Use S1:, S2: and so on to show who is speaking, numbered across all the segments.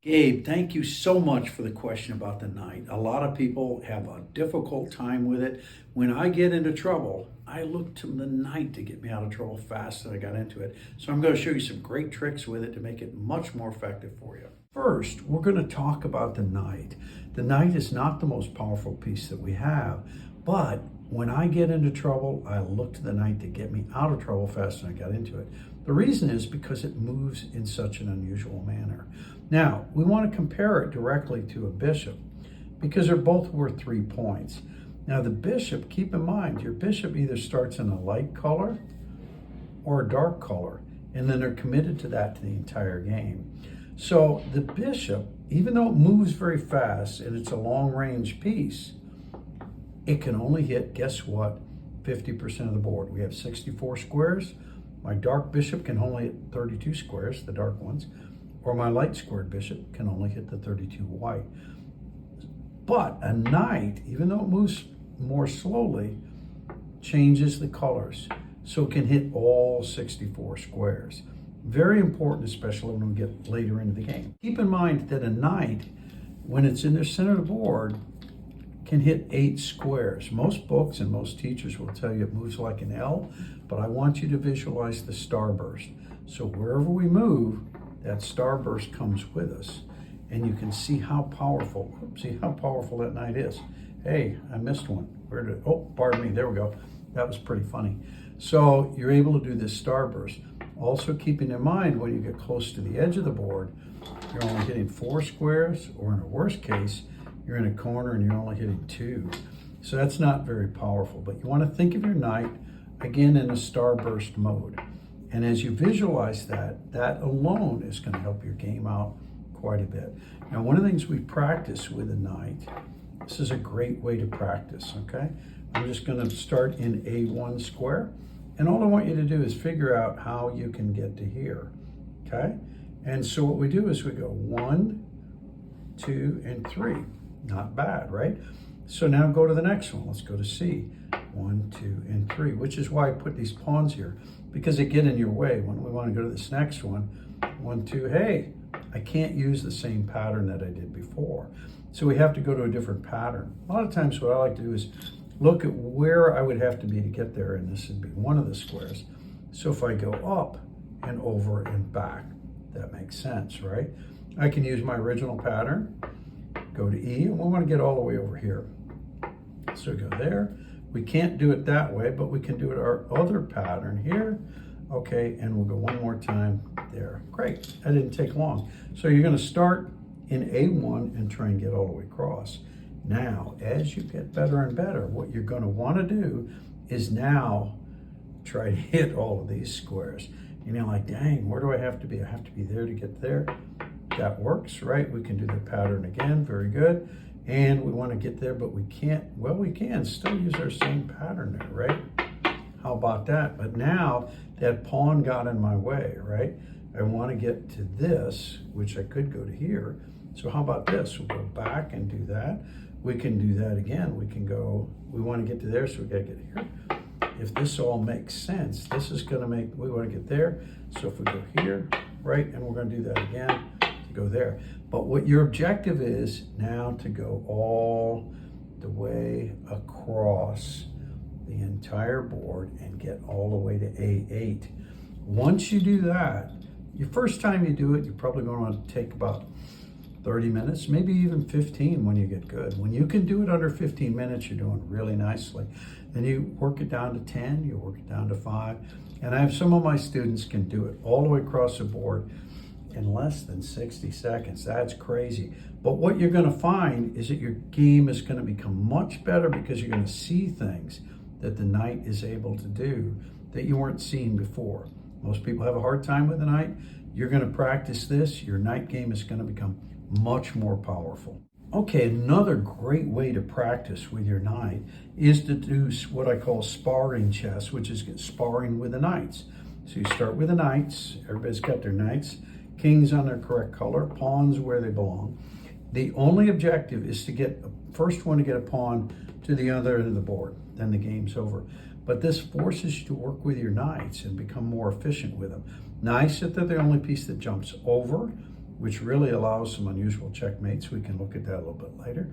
S1: Gabe, thank you so much for the question about the knight. A lot of people have a difficult time with it. When I get into trouble, I look to the knight to get me out of trouble fast that I got into it. So I'm going to show you some great tricks with it to make it much more effective for you. First, we're going to talk about the knight. The knight is not the most powerful piece that we have, but when I get into trouble, I look to the knight to get me out of trouble faster than I got into it. The reason is because it moves in such an unusual manner. Now, we want to compare it directly to a bishop because they're both worth 3 points. Now, the bishop, keep in mind, your bishop either starts in a light color or a dark color, and then they're committed to that to the entire game. So the bishop, even though it moves very fast and it's a long-range piece, it can only hit, guess what, 50% of the board. We have 64 squares. My dark bishop can only hit 32 squares, the dark ones, or my light squared bishop can only hit the 32 white. But a knight, even though it moves more slowly, changes the colors. So it can hit all 64 squares. Very important, especially when we get later into the game. Keep in mind that a knight, when it's in the center of the board, can hit 8 squares. Most books and most teachers will tell you it moves like an L, but I want you to visualize the starburst. So wherever we move, that starburst comes with us. And you can see how powerful, that knight is. Hey, I missed one. Pardon me, there we go. That was pretty funny. So you're able to do this starburst. Also keeping in mind when you get close to the edge of the board, you're only hitting 4 squares, or in a worst case, you're in a corner and you're only hitting 2. So that's not very powerful, but you want to think of your knight, again, in a starburst mode. And as you visualize that, that alone is going to help your game out quite a bit. Now, one of the things we practice with a knight, this is a great way to practice, okay? I'm just going to start in A1 square, and all I want you to do is figure out how you can get to here, okay? And so what we do is we go 1, 2, and 3. Not bad, right? So now go to the next one. Let's go to C. 1, 2, and 3, which is why I put these pawns here, because they get in your way. When we want to go to this next one, 1, 2, hey, I can't use the same pattern that I did before. So we have to go to a different pattern. A lot of times what I like to do is look at where I would have to be to get there, and this would be one of the squares. So if I go up and over and back, that makes sense, right? I can use my original pattern, go to E, and we want to get all the way over here. So go there. We can't do it that way, but we can do it our other pattern here. Okay, and we'll go one more time there. Great, that didn't take long. So you're going to start in A1 and try and get all the way across. Now, as you get better and better, what you're going to want to do is now try to hit all of these squares. And you're like, dang, where do I have to be? I have to be there to get there. That works, right? We can do the pattern again, very good. And we want to get there, but we can't, well, we can still use our same pattern there, right? How about that? But now that pawn got in my way, right? I want to get to this, which I could go to here. So how about this? We'll go back and do that. We can do that again. We can go, we want to get to there, so we got to get here. If this all makes sense, this is going to make, we want to get there. So if we go here, right, and we're going to do that again to go there. But what your objective is now to go all the way across the entire board and get all the way to A8. Once you do that, your first time you do it, you're probably going to want to take about 30 minutes, maybe even 15 when you get good. When you can do it under 15 minutes, you're doing really nicely. Then you work it down to 10, you work it down to 5. And I have some of my students can do it all the way across the board in less than 60 seconds. That's crazy. But what you're going to find is that your game is going to become much better because you're going to see things that the knight is able to do that you weren't seeing before. Most people have a hard time with the knight. You're going to practice this. Your knight game is going to become much more powerful. Okay, another great way to practice with your knight is to do what I call sparring chess, which is sparring with the knights. So you start with the knights. Everybody's got their knights. Kings on their correct color, pawns where they belong. The only objective is to get, first one to get a pawn to the other end of the board, then the game's over. But this forces you to work with your knights and become more efficient with them. Nice that they're the only piece that jumps over, which really allows some unusual checkmates. We can look at that a little bit later.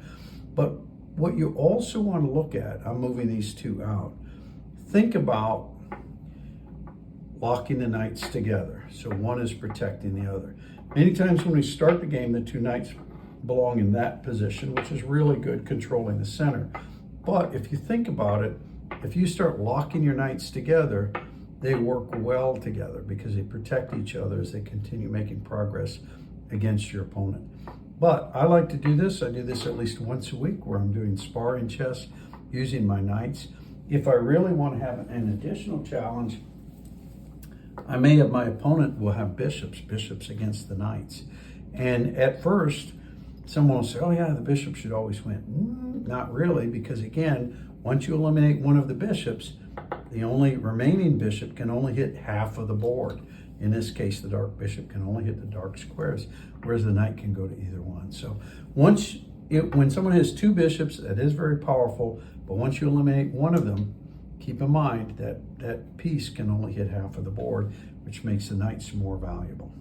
S1: But what you also want to look at, I'm moving these two out. Think about locking the knights together. So one is protecting the other. Many times when we start the game, the two knights belong in that position, which is really good controlling the center. But if you think about it, if you start locking your knights together, they work well together because they protect each other as they continue making progress against your opponent. But I like to do this. I do this at least once a week where I'm doing sparring chess using my knights. If I really want to have an additional challenge, I may have my opponent will have bishops against the knights. And at first, someone will say, oh yeah, the bishop should always win. Not really, because again, once you eliminate one of the bishops, the only remaining bishop can only hit half of the board. In this case, the dark bishop can only hit the dark squares, whereas the knight can go to either one. So when someone has two bishops, that is very powerful, but once you eliminate one of them, keep in mind that that piece can only hit half of the board, which makes the knights more valuable.